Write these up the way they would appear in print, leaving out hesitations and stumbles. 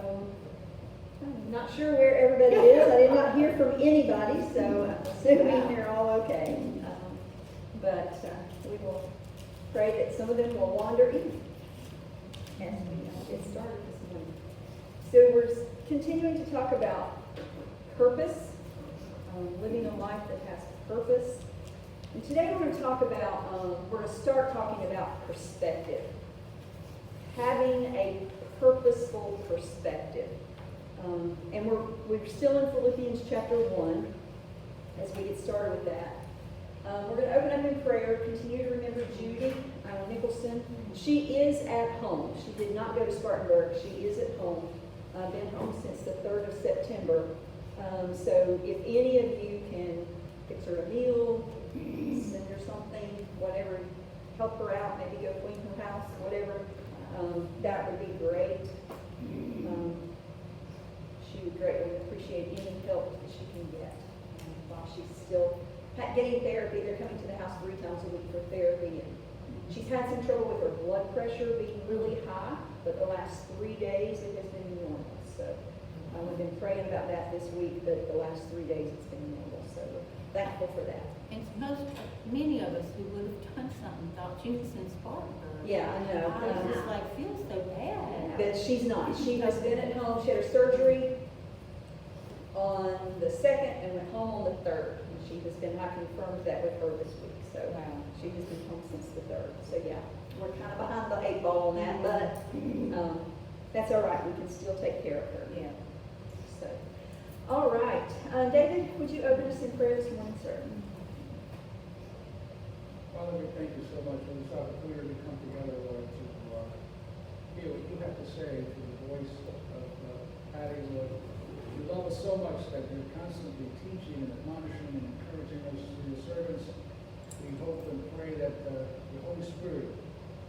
I'm not sure where everybody is. I did not hear from anybody, so I'm assuming they're all okay. But we will pray that some of them will wander in as we get started this morning. So we're continuing to talk about purpose, living a life that has purpose. And today we're going to talk about, we're going to start talking about perspective. Having a purposeful perspective. And we're still in Philippians chapter 1 as we get started with that. We're going to open up in prayer. Continue to remember Judy Nicholson. She is at home. She did not go to Spartanburg. She is at home. Been home since the 3rd of September. So if any of you can fix her a meal, send her something, whatever, help her out, maybe go clean her house, whatever, that would be great. She would greatly appreciate any help that she can get while she's still getting therapy. They're coming to the house 3 times a week for therapy. And she's had some trouble with her blood pressure being really high, but the last 3 days it has been normal. So we've been praying about that this week, but the last 3 days it's been normal. So we're thankful for that. And many of us who would have done something thought she was in Spartanburg. Yeah, I know. I just feel so bad. But she's not. She has been at home. She had her surgery on the 2nd and went home on the 3rd. And she has been, I confirmed that with her this week. So she has been home since the 3rd. So yeah, we're kind of behind the 8 ball on that, but that's all right. We can still take care of her. Yeah. So, all right. David, would you open us in prayer this morning, sir? Father, we thank you so much for this opportunity to come together, Lord, to hear what you have to say through the voice of Patti, Lord. You love us so much that you're constantly teaching and admonishing and encouraging us through your servants. We hope and pray that the Holy Spirit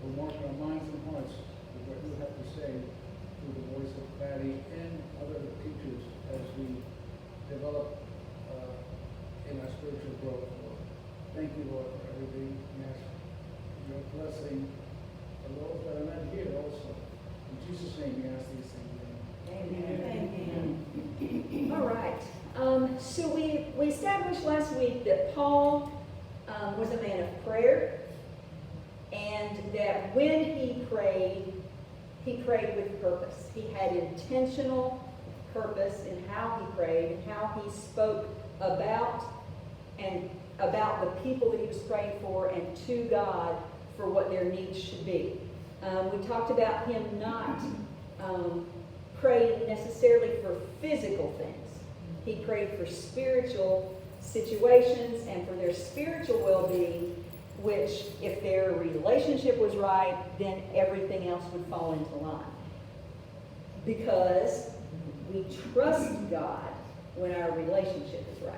will mark our minds and hearts with what you have to say through the voice of Patti and other teachers as we develop in our spiritual growth, Lord. Thank you, Lord, for everything. We ask your blessing for those that are not here also. In Jesus' name we ask these things. Amen. Amen. All right. So we established last week that Paul was a man of prayer, and that when he prayed with purpose. He had intentional purpose in how he prayed and how he spoke about the people that he was praying for and to God for what their needs should be. We talked about him not praying necessarily for physical things. He prayed for spiritual situations and for their spiritual well-being, which if their relationship was right, then everything else would fall into line. Because we trust God when our relationship is right.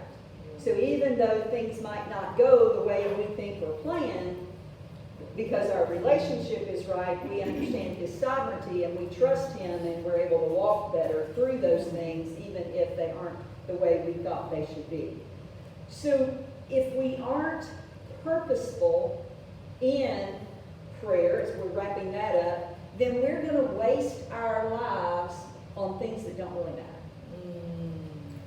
So even though things might not go the way we think or plan, because our relationship is right, we understand His sovereignty and we trust Him, and we're able to walk better through those things even if they aren't the way we thought they should be. So if we aren't purposeful in prayer, as we're wrapping that up, then we're going to waste our lives on things that don't really matter.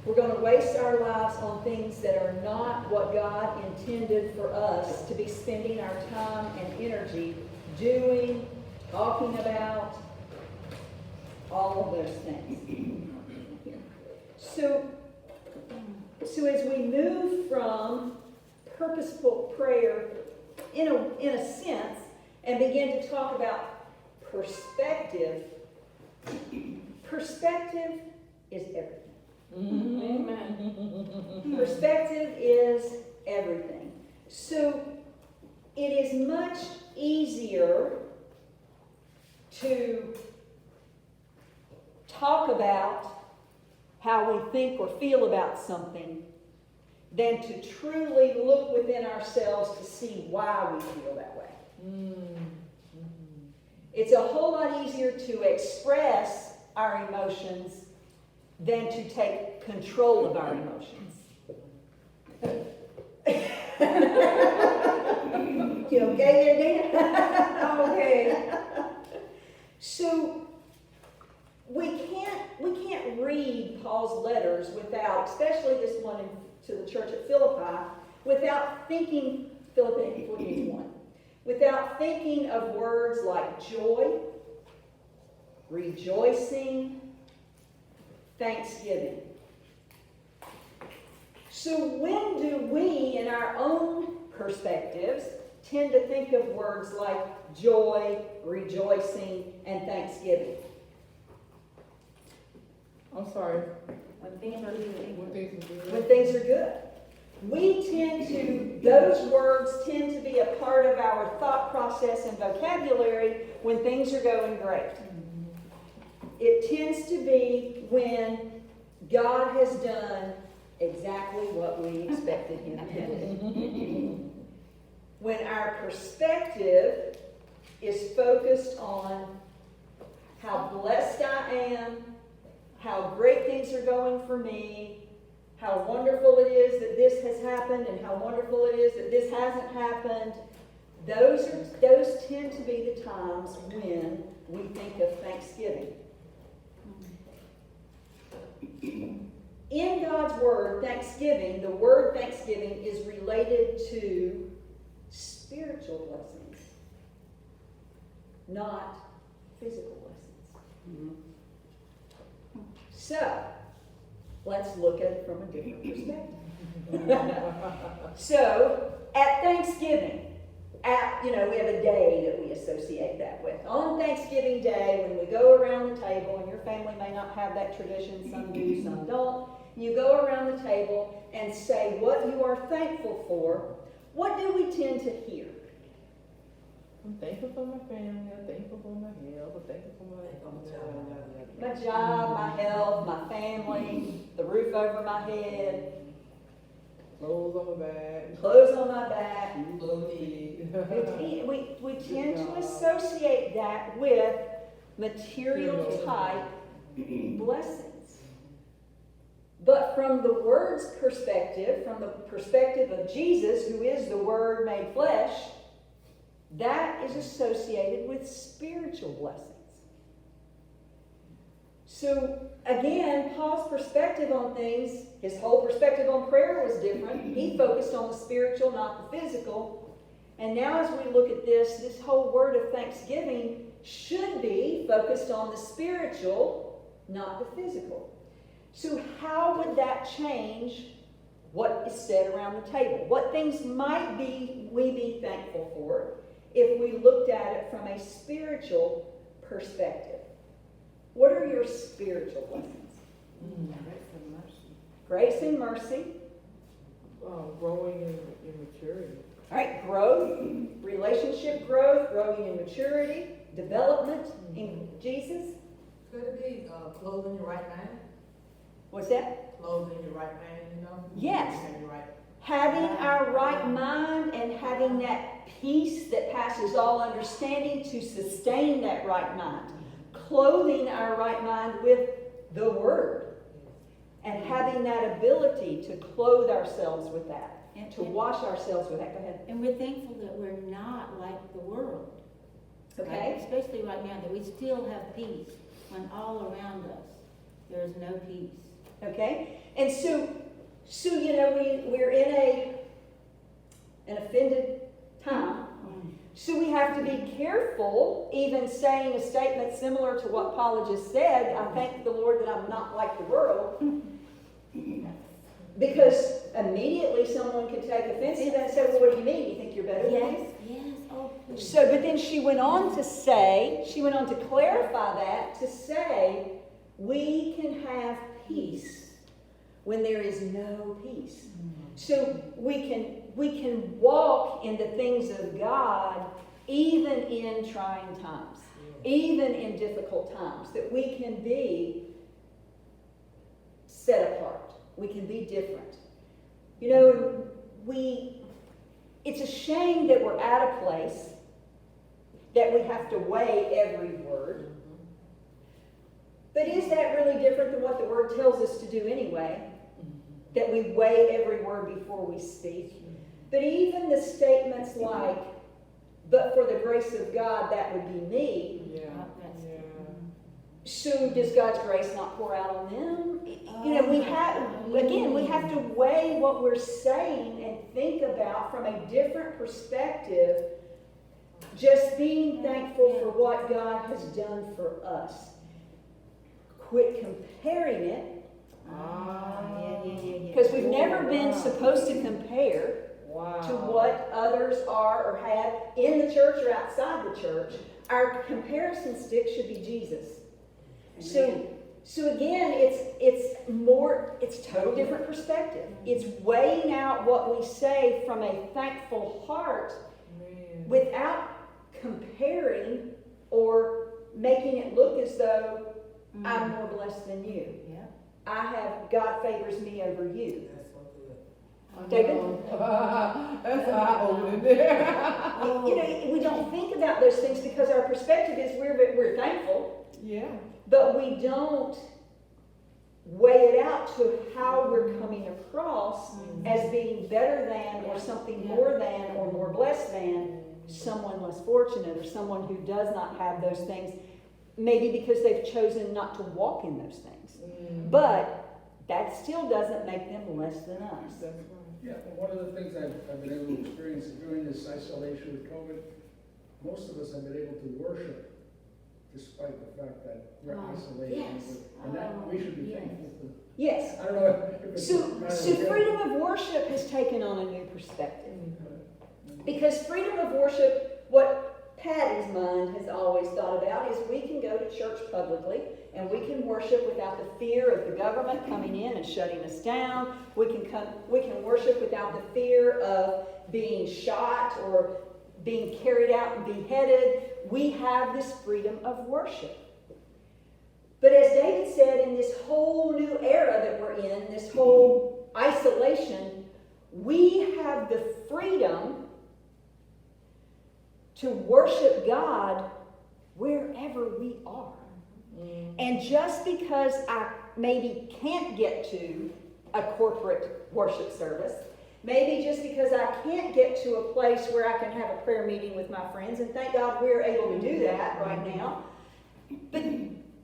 We're going to waste our lives on things that are not what God intended for us to be spending our time and energy doing, talking about, all of those things. So as we move from purposeful prayer in a sense and begin to talk about perspective, perspective is everything. Amen. Perspective is everything. So it is much easier to talk about how we think or feel about something than to truly look within ourselves to see why we feel that way. It's a whole lot easier to express our emotions than to take control of our emotions. You okay there, Dan? Okay. So we can't we can't read Paul's letters without, especially this one to the church at Philippi, without thinking, Philippians 1, without thinking of words like joy, rejoicing, thanksgiving. So when do we, in our own perspectives, tend to think of words like joy, rejoicing, and thanksgiving? I'm sorry. When things are good. When things are good. When things are good. We tend to, those words tend to be a part of our thought process and vocabulary when things are going great. It tends to be when God has done exactly what we expected Him to do. When our perspective is focused on how blessed I am, how great things are going for me, how wonderful it is that this has happened, and how wonderful it is that this hasn't happened, those tend to be the times when we think of Thanksgiving. In God's Word, Thanksgiving, the word Thanksgiving is related to spiritual blessings, not physical blessings. So, let's look at it from a different perspective. So, at Thanksgiving, we have a day that we associate that with. On Thanksgiving Day, when we go around the table, and your family may not have that tradition, some do, some don't, you go around the table and say what you are thankful for. What do we tend to hear? I'm thankful for my family. I'm thankful for my health. I'm thankful for My job, my health, my family, the roof over my head, clothes on my back. clothes on my back. Clothes. We tend to associate that with material type blessings. But from the Word's perspective, from the perspective of Jesus, who is the Word made flesh, that is associated with spiritual blessings. So again, Paul's perspective on things, his whole perspective on prayer was different. He focused on the spiritual, not the physical. And now as we look at this whole word of thanksgiving should be focused on the spiritual, not the physical. So how would that change what is said around the table? What things might we be thankful for if we looked at it from a spiritual perspective? What are your spiritual blessings? Grace and mercy. Grace and mercy. Growing in maturity. All right, growth, relationship growth, growing in maturity, development in Jesus. Could it be clothing your right mind? What's that? Clothing your right mind, Yes. Having your right. Having our right mind and having that peace that passes all understanding to sustain that right mind. Clothing our right mind with the Word. And having that ability to clothe ourselves with that. To wash ourselves with that. Go ahead. And we're thankful that we're not like the world. Okay? Right? Especially right now, that we still have peace when all around us there is no peace. Okay? And so we're in an offended time. So we have to be careful even saying a statement similar to what Paula just said. I thank the Lord that I'm not like the world. Because immediately someone could take offense to that and say, well, what do you mean? You think you're better than me? Yes. Oh, please. So, but then she went on to clarify that, to say, we can have peace when there is no peace. So we can walk in the things of God even in trying times, even in difficult times, that we can be set apart. We can be different. It's a shame that we're at a place that we have to weigh every word. But is that really different than what the Word tells us to do anyway? That we weigh every word before we speak? But even the statements like, but for the grace of God, that would be me. Yeah. So does God's grace not pour out on them? You know, we have to weigh what we're saying and think about from a different perspective, just being thankful for what God has done for us. Quit comparing it, because we've never been supposed to compare to what others are or have in the church or outside the church. Our comparison stick should be Jesus. So again, it's total different perspective. It's weighing out what we say from a thankful heart without comparing or making it look as though I'm more blessed than you. God favors me over you. That's so good. David? That's eye-opening there. You know, we don't think about those things because our perspective is we're thankful. Yeah. But we don't weigh it out to how we're coming across as being better than or something more than or more blessed than someone less fortunate or someone who does not have those things, maybe because they've chosen not to walk in those things. But that still doesn't make them less than us. Yeah, one of the things I've been able to experience during this isolation with COVID, most of us have been able to worship despite the fact that we're isolated. Yes. And that we should be thankful for. Yes. I don't know if it's So freedom of worship has taken on a new perspective. Because freedom of worship, what Patti's mind has always thought about is we can go to church publicly and we can worship without the fear of the government coming in and shutting us down. We can worship without the fear of being shot or being carried out and beheaded. We have this freedom of worship. But as David said, in this whole new era that we're in, this whole isolation, we have the freedom to worship God wherever we are. And just because I maybe can't get to a corporate worship service, maybe just because I can't get to a place where I can have a prayer meeting with my friends, and thank God we're able to do that right now, but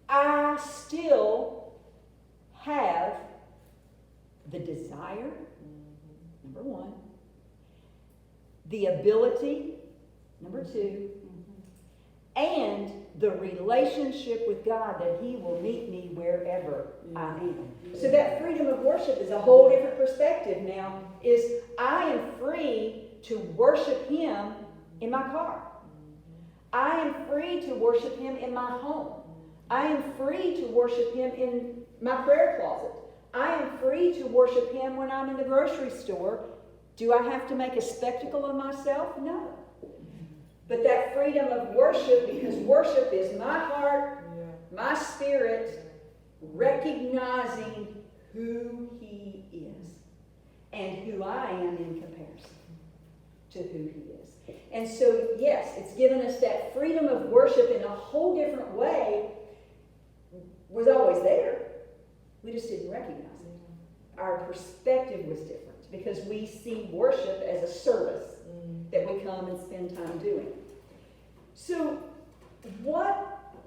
I still have the desire, number one, the ability, number two, and the relationship with God that He will meet me wherever I am. So that freedom of worship is a whole different perspective now, is I am free to worship Him in my car. I am free to worship Him in my home. I am free to worship Him in my prayer closet. I am free to worship Him when I'm in the grocery store. Do I have to make a spectacle of myself? No. But that freedom of worship, because worship is my heart, my spirit, recognizing who He is and who I am in comparison to who He is. And so, yes, it's given us that freedom of worship in a whole different way. Was always there. We just didn't recognize it. Our perspective was different because we see worship as a service that we come and spend time doing. So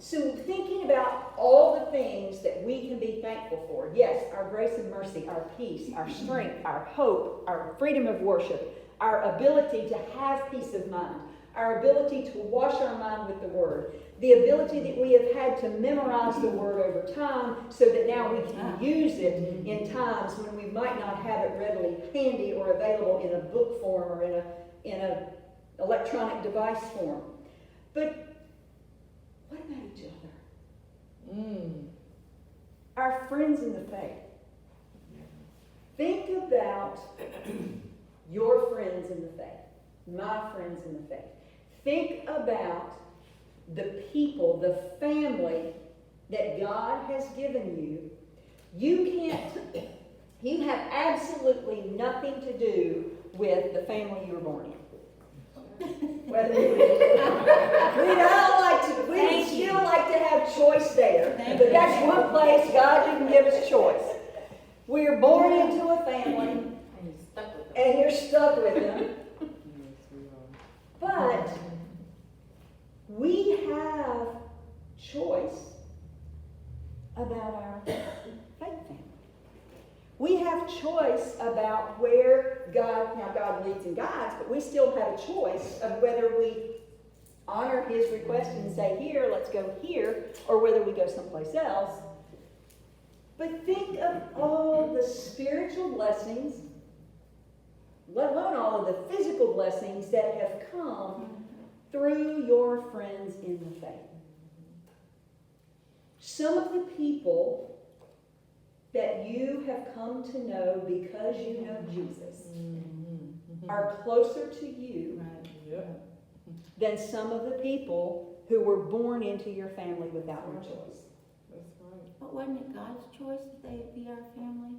thinking about all the things that we can be thankful for, yes, our grace and mercy, our peace, our strength, our hope, our freedom of worship, our ability to have peace of mind, our ability to wash our mind with the Word, the ability that we have had to memorize the Word over time so that now we can use it in times when we might not have it readily handy or available in a book form or in a electronic device form. But what about each other? Our friends in the faith. Think about your friends in the faith, my friends in the faith. Think about the people, the family that God has given you. You have absolutely nothing to do with the family you were born in. Whether we still like to have choice there, but that's one place God didn't give us choice. We're born into a family, and you're stuck with them. But we have choice about our faith family. We have choice about where God leads and guides, but we still have a choice of whether we honor his request and say, here, let's go here, or whether we go someplace else. But think of all the spiritual blessings, let alone all of the physical blessings that have come through your friends in the faith. Some of the people that you have come to know because you know Jesus are closer to you Yep. than some of the people who were born into your family without your choice. That's right. But wasn't it God's choice that they be our family?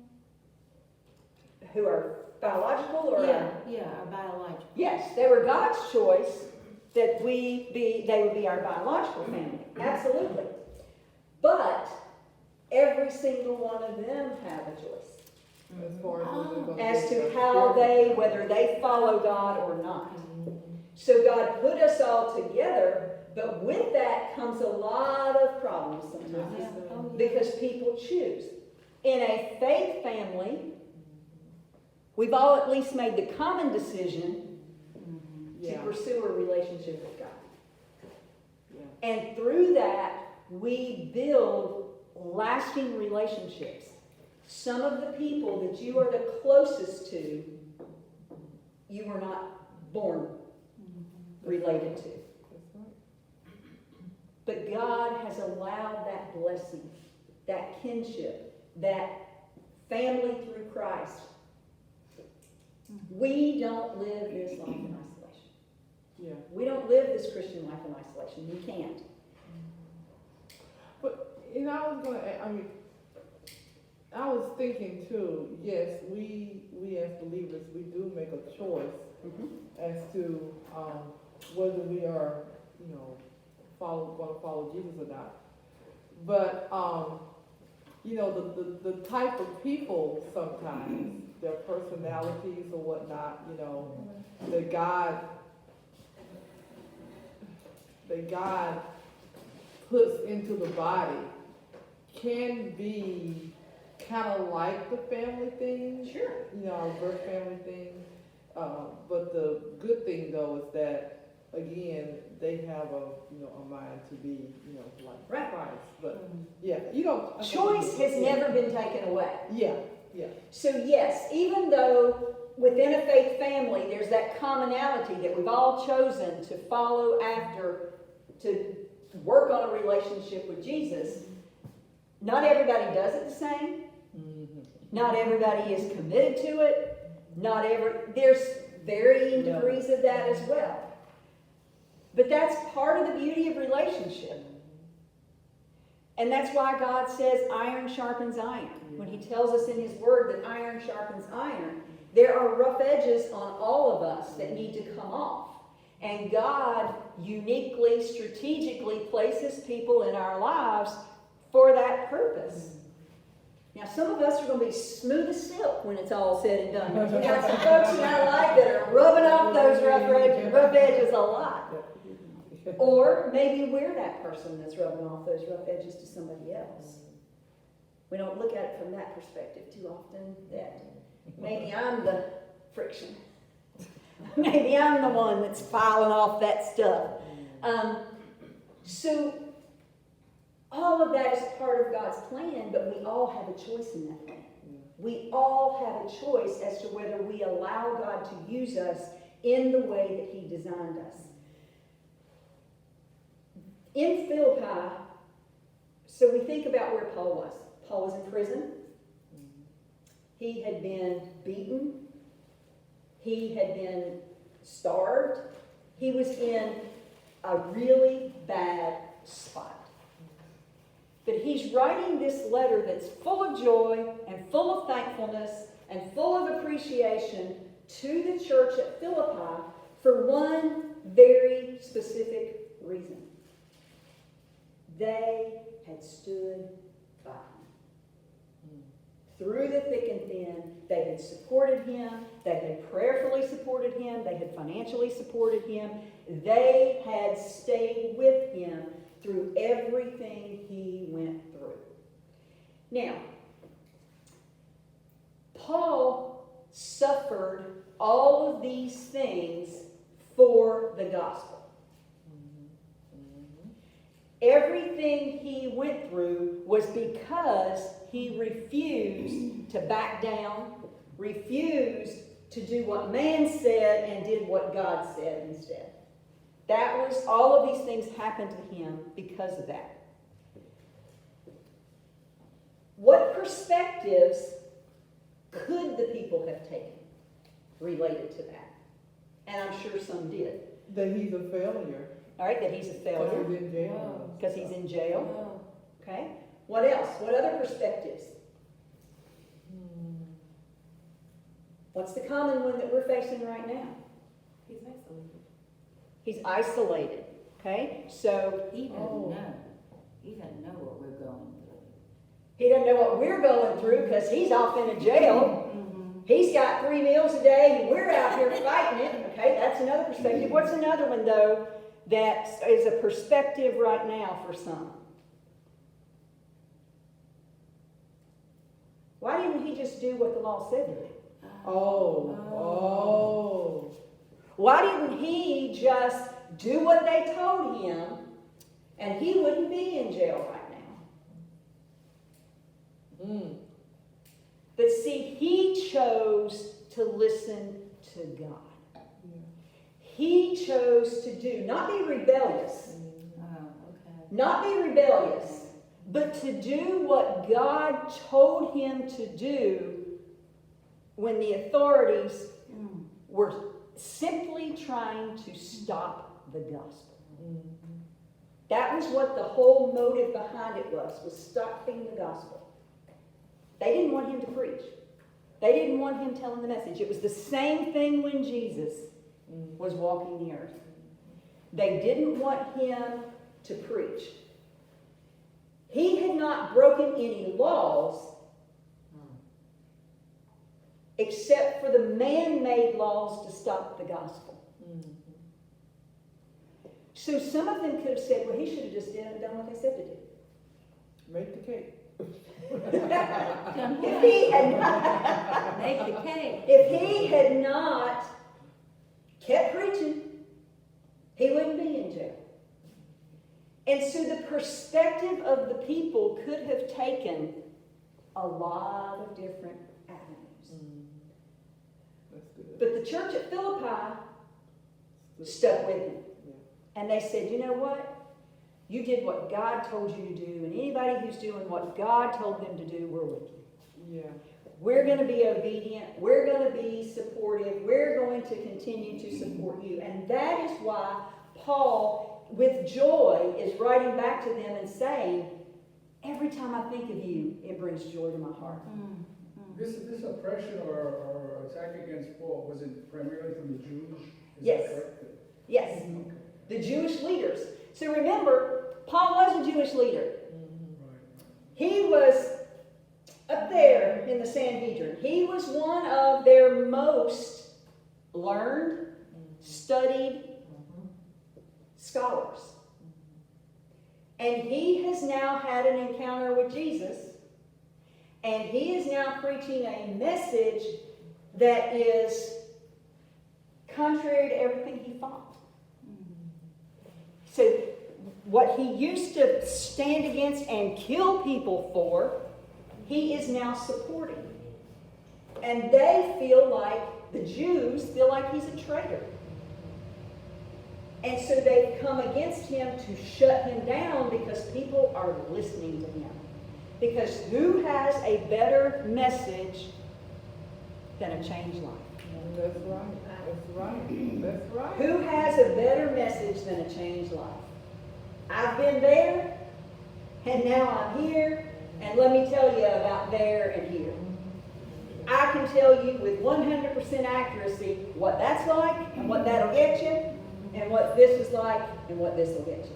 Who are biological or Yeah, our biological. Yes, they were God's choice that they would be our biological family. Absolutely. But every single one of them have a choice As far as whether they're gonna as be to the how spirit- whether they follow God or not. So God put us all together, but with that comes a lot of problems sometimes. Yeah. Oh, yeah. Because people choose. In a faith family, we've all at least made the common decision to Yeah. pursue a relationship with God. Yeah. And through that, we build lasting relationships. Some of the people that you are the closest to, you were not born related to. That's right. But God has allowed that blessing, that kinship, that family through Christ. We don't live this life in isolation. Yeah. We don't live this Christian life in isolation. We can't. But, I was gonna, I was thinking too, yes, we as believers, we do make a choice as to, whether we are, gonna follow Jesus or not. But, the type of people sometimes, their personalities or whatnot, that God puts into the body can be kind of like the family thing. Sure. Our birth family thing. But the good thing though is that, again, they have a mind to be, like Right. Christ. But yeah, Choice has never been taken away. Yeah. So yes, even though within a faith family there's that commonality that we've all chosen to follow after, to work on a relationship with Jesus, not everybody does it the same. Not everybody is committed to it. There's varying degrees of that as well. But that's part of the beauty of relationship. And that's why God says iron sharpens iron. When he tells us in his word that iron sharpens iron, there are rough edges on all of us that need to come off. And God uniquely, strategically places people in our lives for that purpose. Now, some of us are going to be smooth as silk when it's all said and done. We've got some folks in our life that are rubbing off those rough edges a lot. Or maybe we're that person that's rubbing off those rough edges to somebody else. We don't look at it from that perspective too often, that maybe I'm the friction. Maybe I'm the one that's filing off that stuff. So all of that is part of God's plan, but we all have a choice in that plan. We all have a choice as to whether we allow God to use us in the way that he designed us. In Philippi, so we think about where Paul was. Paul was in prison. He had been beaten. He had been starved. He was in a really bad spot. But he's writing this letter that's full of joy and full of thankfulness and full of appreciation to the church at Philippi for one very specific reason. They had stood by him. Through the thick and thin, they had supported him. They had prayerfully supported him. They had financially supported him. They had stayed with him through everything he went through. Now, Paul suffered all of these things for the gospel. Everything he went through was because he refused to back down, refused to do what man said, and did what God said instead. That was, all of these things happened to him because of that. What perspectives could the people have taken related to that? And I'm sure some did. That he's a failure. All right, that he's a failure. Because he's in jail. Because he's in jail. Oh, Okay. What else? What other perspectives? What's the common one that we're facing right now? He's isolated. He's isolated. Okay? So he doesn't Oh. know. He doesn't know what we're going through. he doesn't know what we're going through because he's off in a jail. He's got 3 meals a day and we're out here fighting it. Okay, that's another perspective. What's another one, though, that is a perspective right now for some? Why didn't he just do what the law said to do? Oh. Why didn't he just do what they told him and he wouldn't be in jail right now? But see, he chose to listen to God. He chose to do, not be rebellious, not be rebellious, but to do what God told him to do when the authorities were simply trying to stop the gospel. That was what the whole motive behind it was stopping the gospel. They didn't want him to preach. They didn't want him telling the message. It was the same thing when Jesus was walking the earth. They didn't want him to preach. He had not broken any laws except for the man-made laws to stop the gospel. So some of them could have said, well, he should have just done what they said to do. Make the cake. If he had not, Make the cake. if he had not kept preaching, he wouldn't be in jail. And so the perspective of the people could have taken a lot of different avenues. That's good. But the church at Philippi stuck with him. And they said, you know what? You did what God told you to do, and anybody who's doing what God told them to do, we're with you. Yeah. We're going to be obedient. We're going to be supportive. We're going to continue to support you. And that is why Paul, with joy, is writing back to them and saying, every time I think of you, it brings joy to my heart. This oppression or attack against Paul, was it primarily from the Jews? Is Yes. that correct? Yes, the Jewish leaders. So remember, Paul was a Jewish leader. Right. He was up there in the Sanhedrin. He was one of their most learned, studied scholars. And he has now had an encounter with Jesus, and he is now preaching a message that is contrary to everything he thought. So what he used to stand against and kill people for, he is now supporting. And they feel like, the Jews feel like he's a traitor. And so they've come against him to shut him down because people are listening to him. Because who has a better message than a changed life? That's right. That's right. That's right. Who has a better message than a changed life? I've been there, and now I'm here, and let me tell you about there and here. I can tell you with 100% accuracy what that's like, and what that'll get you, and what this is like, and what this will get you.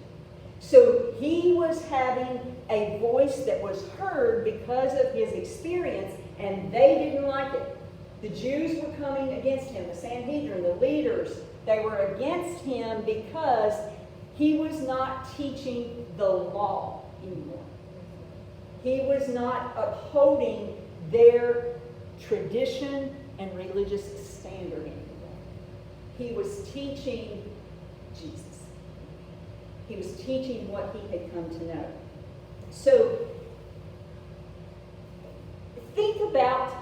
So he was having a voice that was heard because of his experience, and they didn't like it. The Jews were coming against him, the Sanhedrin, the leaders. They were against him because he was not teaching the law anymore. He was not upholding their tradition and religious standard anymore. He was teaching Jesus. He was teaching what he had come to know. So, think about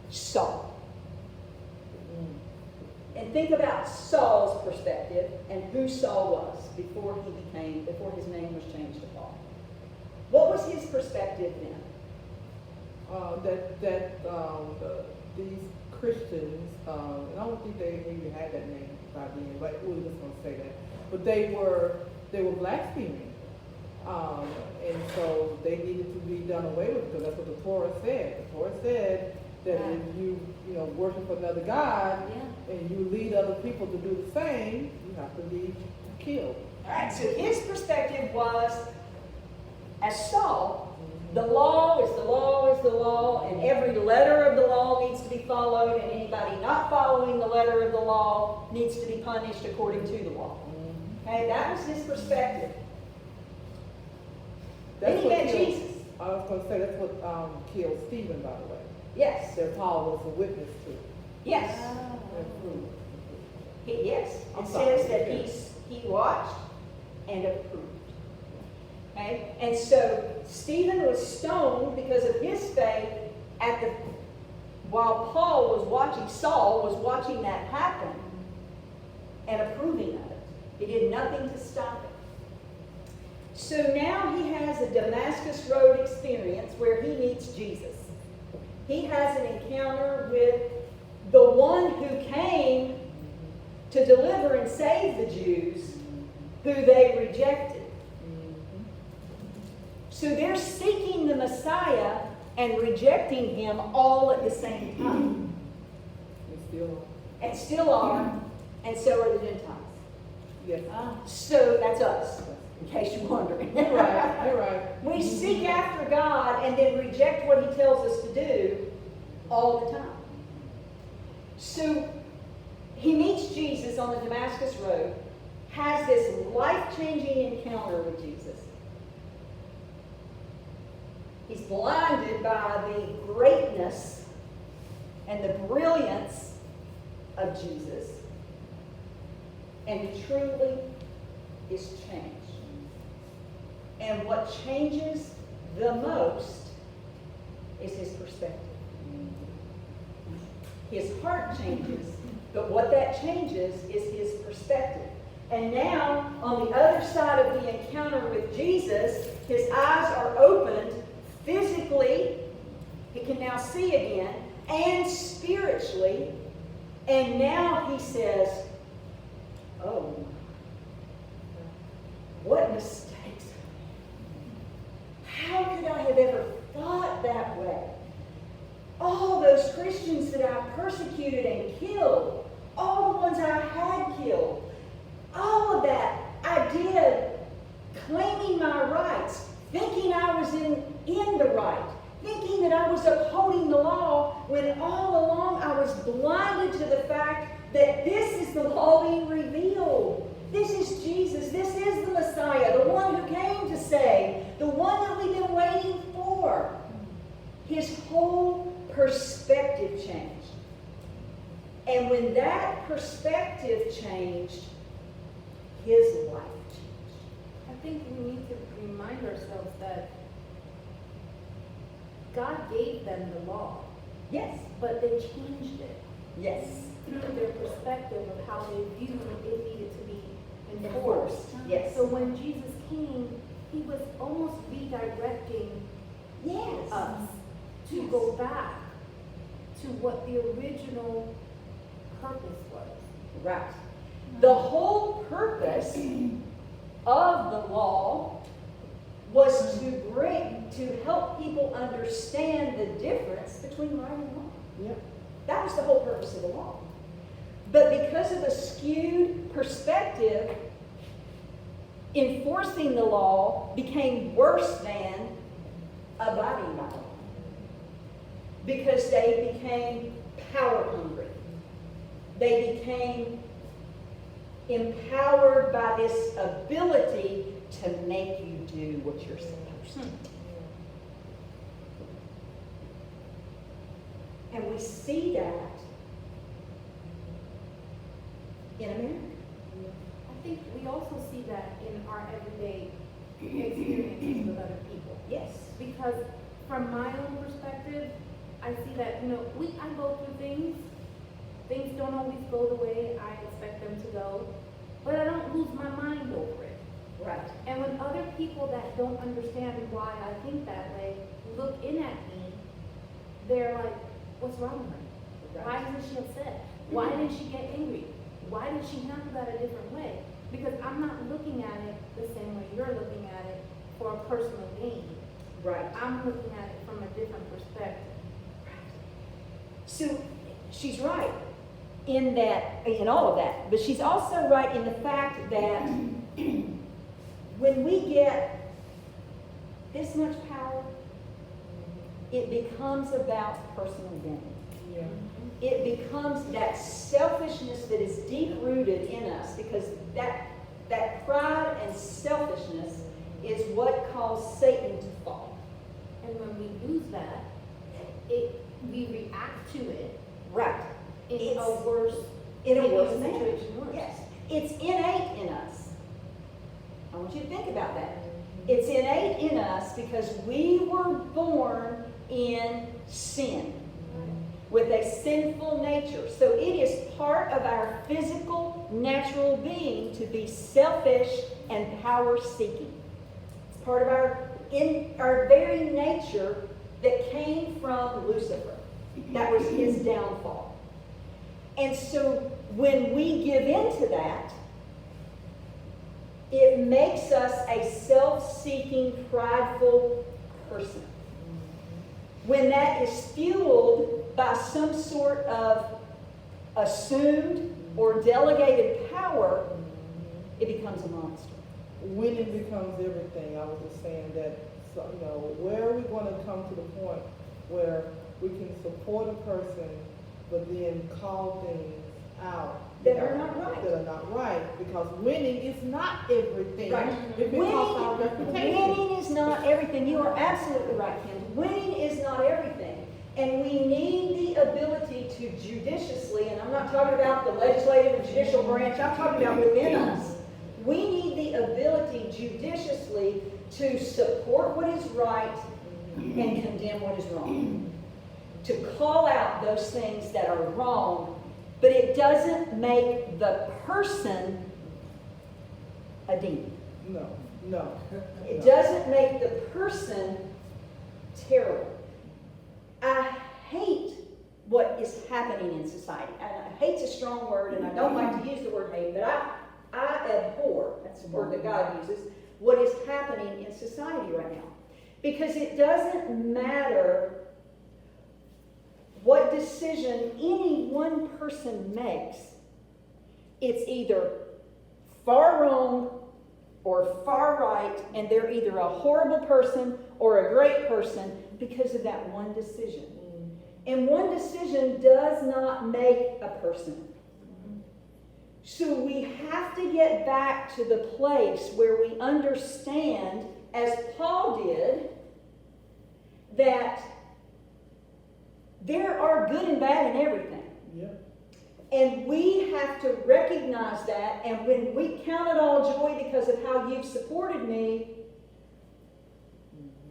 Saul. And think about Saul's perspective and who Saul was before his name was changed to Paul. What was his perspective then? These Christians, and I don't think they even had that name by then, but we were just going to say that. But they were blaspheming, and so they needed to be done away with because that's what the Torah said. The Torah said that if you worship another god and you lead other people to do the same, you have to be killed. All right. So his perspective was, as Saul, the law is the law is the law, and every letter of the law needs to be followed, and anybody not following the letter of the law needs to be punished according to the law. Okay, that was his perspective. Then he met Jesus. I was going to say that's what killed Stephen, by the way. Yes. That Paul was a witness to. Yes. And proved. Yes. I'm It sorry. says that he watched and approved. Okay? And so Stephen was stoned because of his faith while Saul was watching that happen and approving of it. He did nothing to stop it. So now he has a Damascus Road experience where he meets Jesus. He has an encounter with the one who came to deliver and save the Jews who they rejected. So they're seeking the Messiah and rejecting him all at the same time. And still are, and so are the Gentiles. Yes. So that's us, in case you're wondering. You're right. You're right. We seek after God and then reject what he tells us to do all the time. So he meets Jesus on the Damascus Road, has this life-changing encounter with Jesus. He's blinded by the greatness and the brilliance of Jesus, and he truly is changed. And what changes the most is his perspective. His heart changes, but what that changes is his perspective. And now, on the other side of the encounter with Jesus, his eyes are opened physically, he can now see again, and spiritually. And now he says, oh, what mistakes. How could I have ever thought that way? All those Christians that I persecuted and killed, all the ones I had killed, all of that I did claiming my rights, thinking I was in the right, thinking that I was upholding the law, when all along I was blinded to the fact that this is the law being revealed. This is Jesus. This is the Messiah, the one who came to save, the one that we've been waiting for. His whole perspective changed. And when that perspective changed, his life changed. I think we need to remind ourselves that God gave them the law, Yes. but they changed it Yes. through their perspective of how they viewed it needed to be enforced. Yes. So when Jesus came, he was almost redirecting Yes. us to Yes. go back to what the original purpose was. Right. The whole purpose of the law was to help people understand the difference between right and wrong. Yep. That was the whole purpose of the law. But because of a skewed perspective, enforcing the law became worse than abiding by the law. Because they became power hungry. They became empowered by this ability to make you do what you're supposed to. And we see that in America. I think we also see that in our everyday experiences with other people. Yes. Because from my own perspective, I see that, I go through things. Things don't always go the way I expect them to go, but I don't lose my mind over it. Right. And when other people that don't understand why I think that way look in at me, they're like, what's wrong with her? Why isn't she upset? Why didn't she get angry? Why did she handle that a different way? Because I'm not looking at it the same way you're looking at it for a personal gain. Right. I'm looking at it from a different perspective. So she's right in that, in all of that, but she's also right in the fact that when we get this much power, it becomes about personal gain. Yeah. It becomes that selfishness that is deep-rooted in us, because that pride and selfishness is what caused Satan to fall. And when we lose that, we react to it Right. in a worse manner. situation worse. Yes. It's innate in us. I want you to think about that. It's innate in us because we were born in sin, with a sinful nature. So it is part of our physical, natural being to be selfish and power-seeking. It's part of our very nature that came from Lucifer. That was his downfall. And so when we give in to that, it makes us a self-seeking, prideful person. When that is fueled by some sort of assumed or delegated power, it becomes a monster. Winning becomes everything. I was just saying that, where are we going to come to the point where we can support a person, but then call things out That are not right. That are not right, because winning is not everything. Right. If it costs our reputation. Winning is not everything. You are absolutely right, Kim. Winning is not everything. And we need the ability to judiciously, and I'm not talking about the legislative and judicial branch, I'm talking about within us. We need the ability judiciously to support what is right and condemn what is wrong. To call out those things that are wrong, but it doesn't make the person a demon. No. It doesn't make the person terrible. I hate what is happening in society. And hate's a strong word, and I don't like to use the word hate, but I abhor, that's the word that God uses, what is happening in society right now. Because it doesn't matter what decision any one person makes, it's either far wrong or far right, and they're either a horrible person or a great person because of that one decision. And one decision does not make a person. So we have to get back to the place where we understand, as Paul did, that there are good and bad in everything. Yeah. And we have to recognize that, and when we count it all joy because of how you've supported me,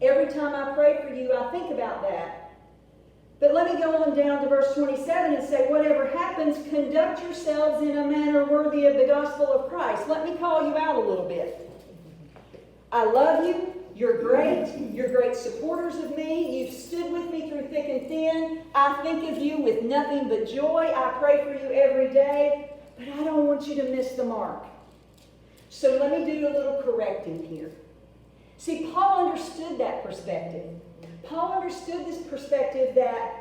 every time I pray for you, I think about that. But let me go on down to verse 27 and say, whatever happens, conduct yourselves in a manner worthy of the gospel of Christ. Let me call you out a little bit. I love you. You're great. You're great supporters of me. You've stood with me through thick and thin. I think of you with nothing but joy. I pray for you every day. But I don't want you to miss the mark. So let me do a little correcting here. See, Paul understood that perspective. Paul understood this perspective that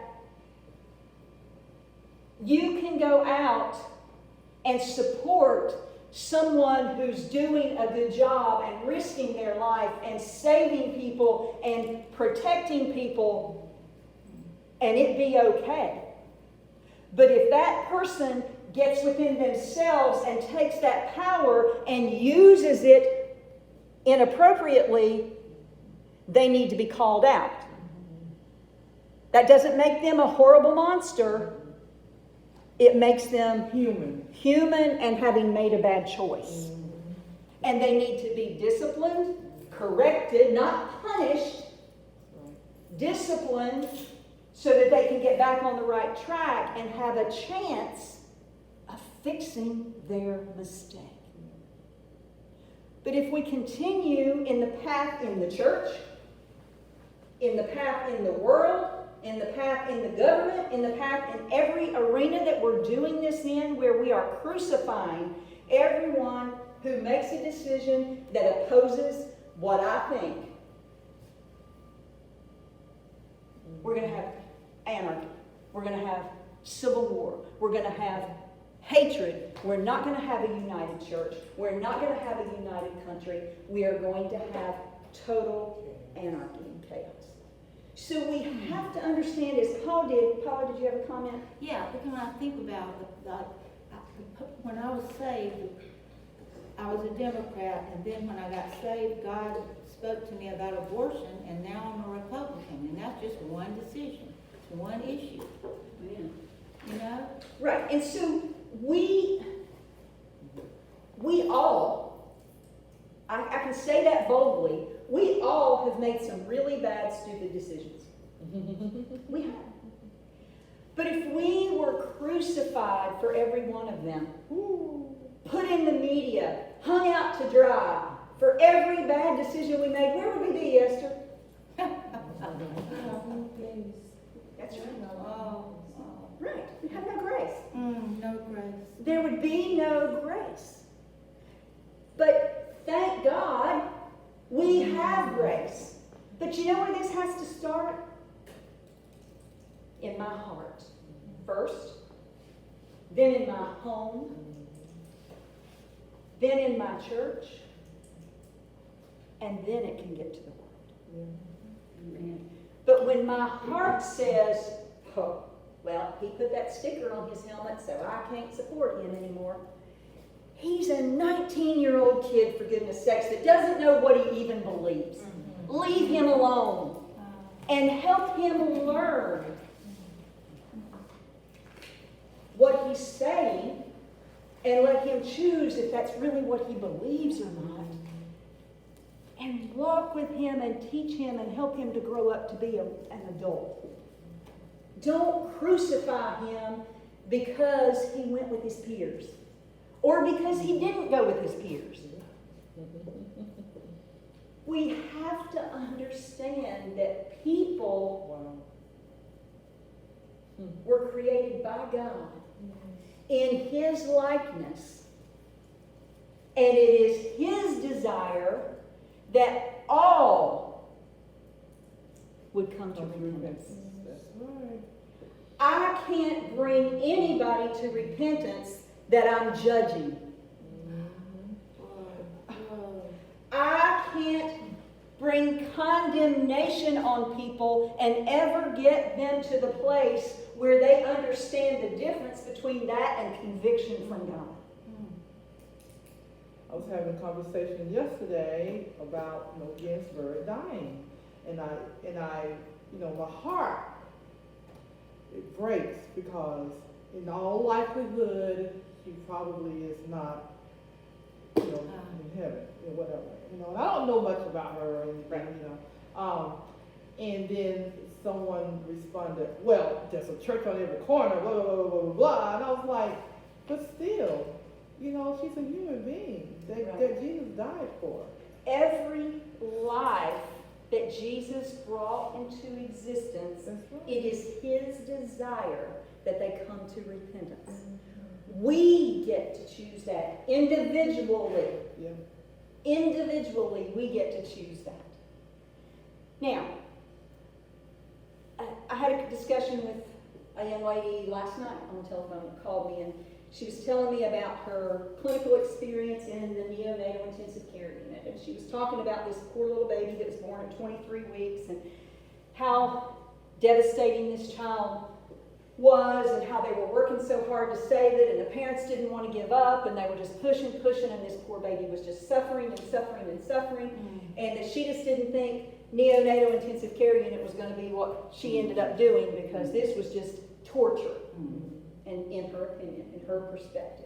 you can go out and support someone who's doing a good job and risking their life and saving people and protecting people, and it be okay. But if that person gets within themselves and takes that power and uses it inappropriately, they need to be called out. That doesn't make them a horrible monster. It makes them human and having made a bad choice. And they need to be disciplined, corrected, not punished, disciplined so that they can get back on the right track and have a chance of fixing their mistake. But if we continue in the path in the church, in the path in the world, in the path in the government, in the path in every arena that we're doing this in, where we are crucifying everyone who makes a decision that opposes what I think, we're going to have anarchy. We're going to have civil war. We're going to have hatred. We're not going to have a united church. We're not going to have a united country. We are going to have total anarchy and chaos. So we have to understand, as Paula, did you have a comment? Yeah, because when I think about when I was saved, I was a Democrat, and then when I got saved, God spoke to me about abortion, and now I'm a Republican, and that's just one decision. It's one issue. Yeah. You know? Right, and so we all, I can say that boldly, we all have made some really bad, stupid decisions. We have. But if we were crucified for every one of them, put in the media, hung out to dry for every bad decision we made, where would we be, Esther? That's right. Oh. Right, we have no grace. No grace. There would be no grace. But thank God we have grace. But you know where this has to start? In my heart first, then in my home, then in my church, and then it can get to the world. Amen. But when my heart says, oh, well, he put that sticker on his helmet, so I can't support him anymore. He's a 19-year-old kid, for goodness sakes, that doesn't know what he even believes. Leave him alone and help him learn what he's saying and let him choose if that's really what he believes or not. And walk with him and teach him and help him to grow up to be an adult. Don't crucify him because he went with his peers or because he didn't go with his peers. We have to understand that people were created by God in his likeness, and it is his desire that all would come to repentance. That's right. I can't bring anybody to repentance that I'm judging. I can't bring condemnation on people and ever get them to the place where they understand the difference between that and conviction from God. I was having a conversation yesterday about, Ginsburg dying, and I, my heart, it breaks because in all likelihood she probably is not, in heaven, whatever. And I don't know much about her or anything, and then someone responded, well, there's a church on every corner, blah, blah, blah, blah, blah, blah. And I was like, but still, she's a human being that Jesus died for. Every life that Jesus brought into existence, Right. it is his desire that they come to repentance. We get to choose that individually. Yeah. Individually, we get to choose that. Now, I had a discussion with a young lady last night on the telephone, called me, and she was telling me about her clinical experience in the neonatal intensive care unit. And she was talking about this poor little baby that was born at 23 weeks and how devastating this child was and how they were working so hard to save it, and the parents didn't want to give up, and they were just pushing, and this poor baby was just suffering and suffering and suffering, and that she just didn't think neonatal intensive care unit was going to be what she ended up doing, because this was just torture, and in her opinion, in her perspective.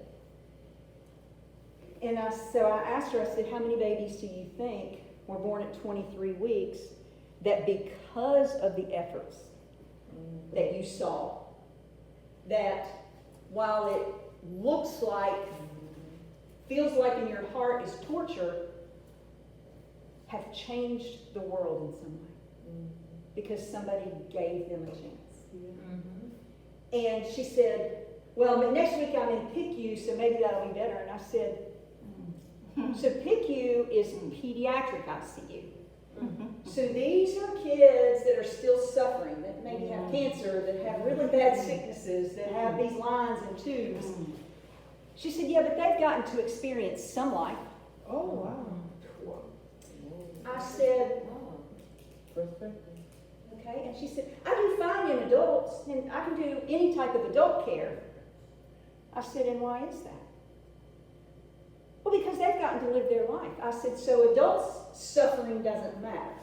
And so I asked her, I said, how many babies do you think were born at 23 weeks that because of the efforts that you saw, that while it looks like, feels like in your heart is torture, have changed the world in some way because somebody gave them a chance? And she said, well, but next week I'm in PICU, so maybe that'll be better. And I said, so PICU is pediatric ICU. So these are kids that are still suffering, that maybe have cancer, that have really bad sicknesses, that have these lines and tubes. She said, yeah, but they've gotten to experience some life. Oh, wow. I said, okay. And she said, I do fine in adults, and I can do any type of adult care. I said, and why is that? Well, because they've gotten to live their life. I said, so adults' suffering doesn't matter.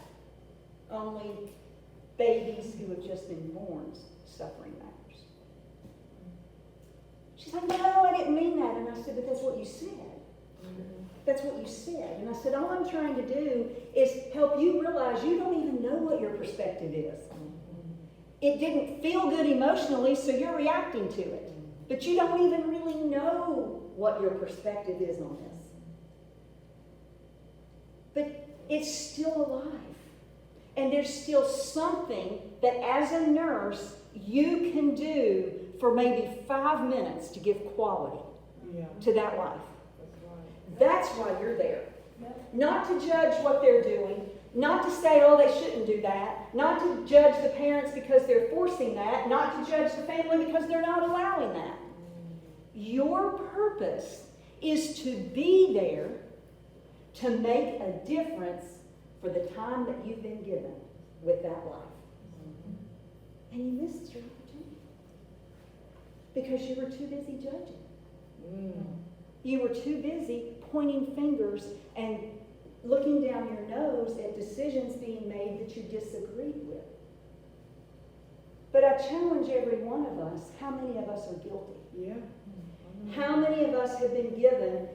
Only babies who have just been born's suffering matters. She's like, no, I didn't mean that. And I said, but that's what you said. That's what you said. And I said, all I'm trying to do is help you realize you don't even know what your perspective is. It didn't feel good emotionally, so you're reacting to it. But you don't even really know what your perspective is on this. But it's still alive. And there's still something that as a nurse you can do for maybe 5 minutes to give quality to that life. That's why you're there. Not to judge what they're doing, not to say, oh, they shouldn't do that, not to judge the parents because they're forcing that, not to judge the family because they're not allowing that. Your purpose is to be there to make a difference for the time that you've been given with that life. And you missed your opportunity because you were too busy judging. You were too busy pointing fingers and looking down your nose at decisions being made that you disagreed with. But I challenge every one of us, how many of us are guilty? How many of us have been given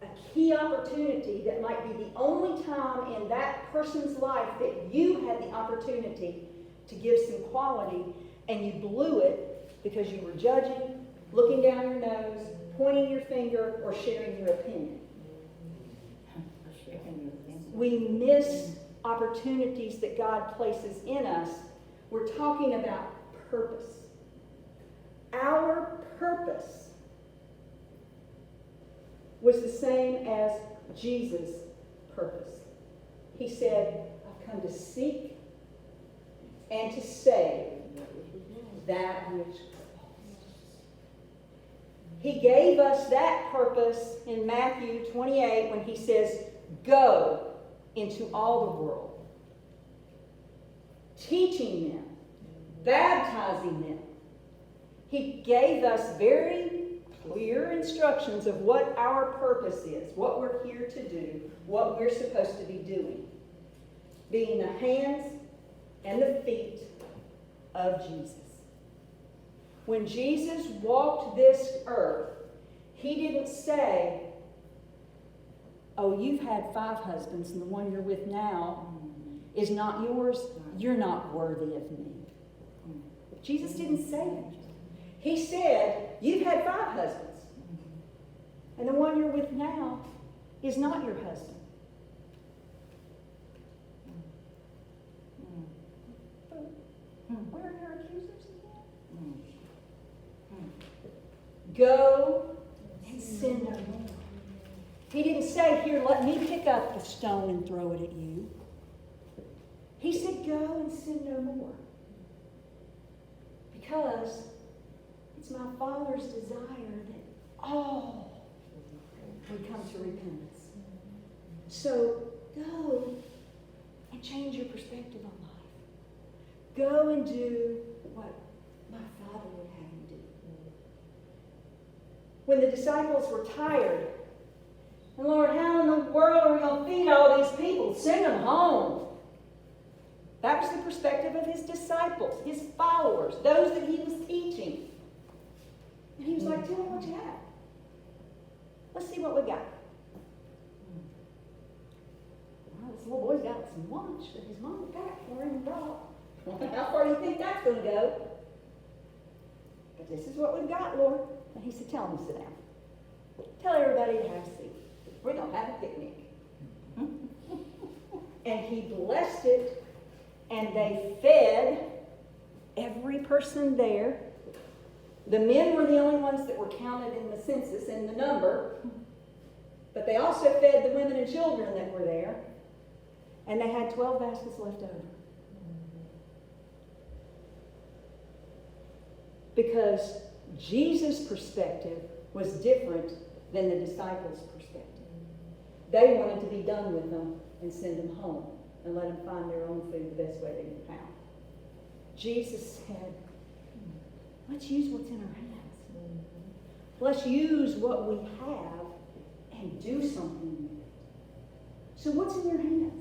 a key opportunity that might be the only time in that person's life that you had the opportunity to give some quality, and you blew it because you were judging, looking down your nose, pointing your finger, or sharing your opinion? We miss opportunities that God places in us. We're talking about purpose. Our purpose was the same as Jesus' purpose. He said, I've come to seek and to save that which was lost. He gave us that purpose in Matthew 28 when he says, go into all the world, teaching them, baptizing them. He gave us very clear instructions of what our purpose is, what we're here to do, what we're supposed to be doing. Being the hands and the feet of Jesus. When Jesus walked this earth, he didn't say, oh, you've had 5 husbands and the one you're with now is not yours. You're not worthy of me. Jesus didn't say that. He said, you've had 5 husbands and the one you're with now is not your husband. Where are your accusers again? Go and sin no more. He didn't say, here, let me pick up the stone and throw it at you. He said, go and sin no more. Because it's my Father's desire that all would come to repentance. So go change your perspective on life. Go and do what my Father would have him do. When the disciples were tired, and Lord, how in the world are we going to feed all these people? Send them home. That was the perspective of his disciples, his followers, those that he was teaching. And he was like, tell me what you have. Let's see what we got. Well, this little boy's got some lunch that his mom packed for him and brought. How far do you think that's going to go? But this is what we've got, Lord. And he said, tell them to sit down. Tell everybody to have a seat. We're going to have a picnic. And he blessed it, and they fed every person there. The men were the only ones that were counted in the census, in the number. But they also fed the women and children that were there. And they had 12 baskets left over. Because Jesus' perspective was different than the disciples' perspective. They wanted to be done with them and send them home and let them find their own food the best way they knew how. Jesus said, let's use what's in our hands. Let's use what we have and do something with it. So what's in your hands?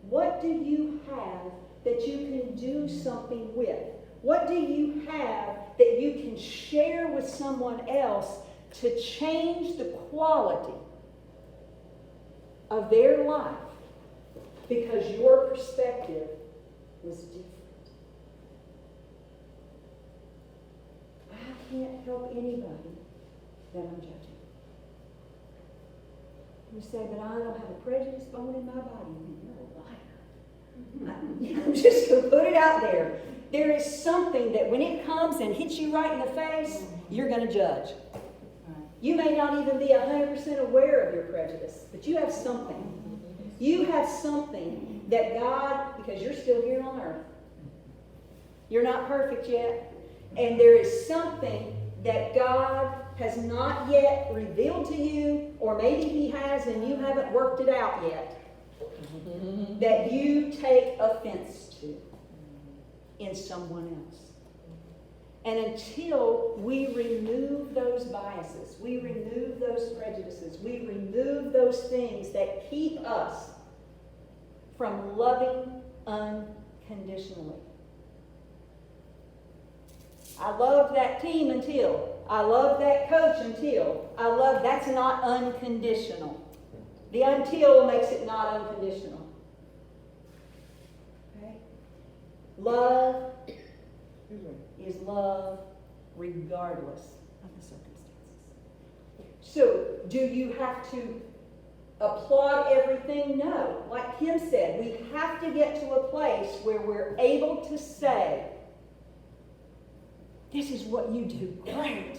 What do you have that you can do something with? What do you have that you can share with someone else to change the quality of their life because your perspective was different? I can't help anybody that I'm judging. You say, but I don't have a prejudice bone in my body. You're a liar. I'm just going to put it out there. There is something that when it comes and hits you right in the face, you're going to judge. You may not even be 100% aware of your prejudice, but you have something. You have something that God, because you're still here on earth. You're not perfect yet. And there is something that God has not yet revealed to you, or maybe He has and you haven't worked it out yet, that you take offense to in someone else. And until we remove those biases, we remove those prejudices, we remove those things that keep us from loving unconditionally. I love that team until, I love that coach until, that's not unconditional. The until makes it not unconditional. Okay? Love is love regardless of the circumstances. So, do you have to applaud everything? No. Like Kim said, we have to get to a place where we're able to say, this is what you do great.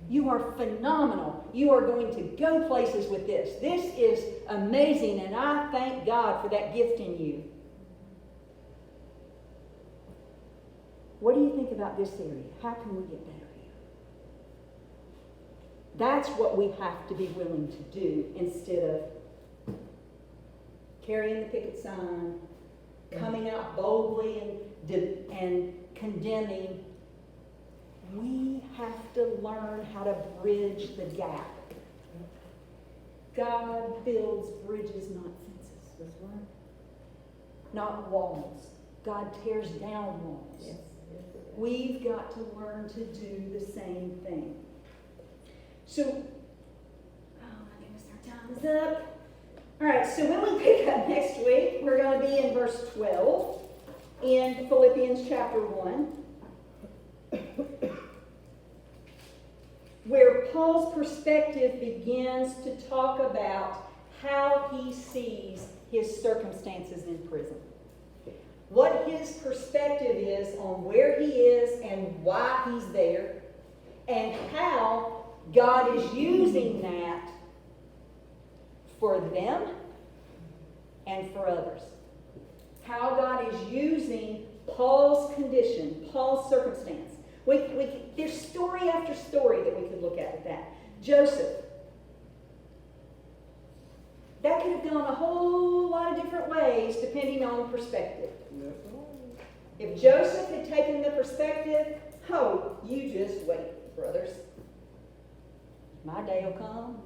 You are phenomenal. You are going to go places with this. This is amazing, and I thank God for that gift in you. What do you think about this area? How can we get better here? That's what we have to be willing to do instead of carrying the picket sign, coming out boldly and condemning. We have to learn how to bridge the gap. God builds bridges, not fences. That's right. Not walls. God tears down walls. Yes. We've got to learn to do the same thing. So, oh my goodness, our time is up. All right, so when we pick up next week, we're going to be in verse 12 in Philippians chapter 1. Where Paul's perspective begins to talk about how he sees his circumstances in prison. What his perspective is on where he is and why he's there, and how God is using that for them and for others. How God is using Paul's condition, Paul's circumstance. There's story after story that we could look at with that. Joseph. That could have gone a whole lot of different ways depending on perspective. If Joseph had taken the perspective, Oh, you just wait, brothers. My day will come,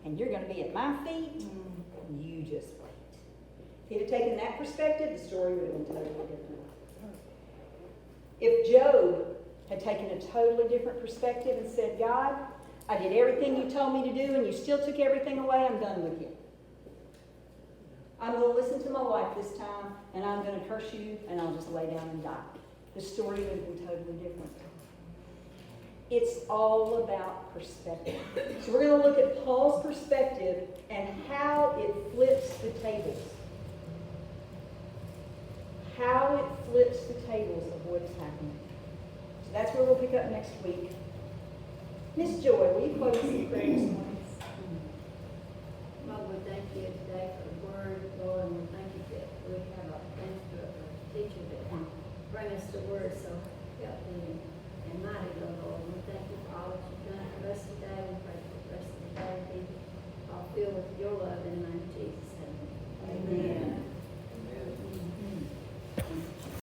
and you're going to be at my feet, and you just wait. If he'd have taken that perspective, the story would have been totally different. If Job had taken a totally different perspective and said, God, I did everything you told me to do, and you still took everything away, I'm done with you. I'm going to listen to my wife this time, and I'm going to curse you, and I'll just lay down and die. The story would have been totally different. It's all about perspective. So we're going to look at Paul's perspective and how it flips the tables. How it flips the tables of what's happening. So that's where we'll pick up next week. Miss Joy, will you close us in prayer this morning? Lord, we thank you today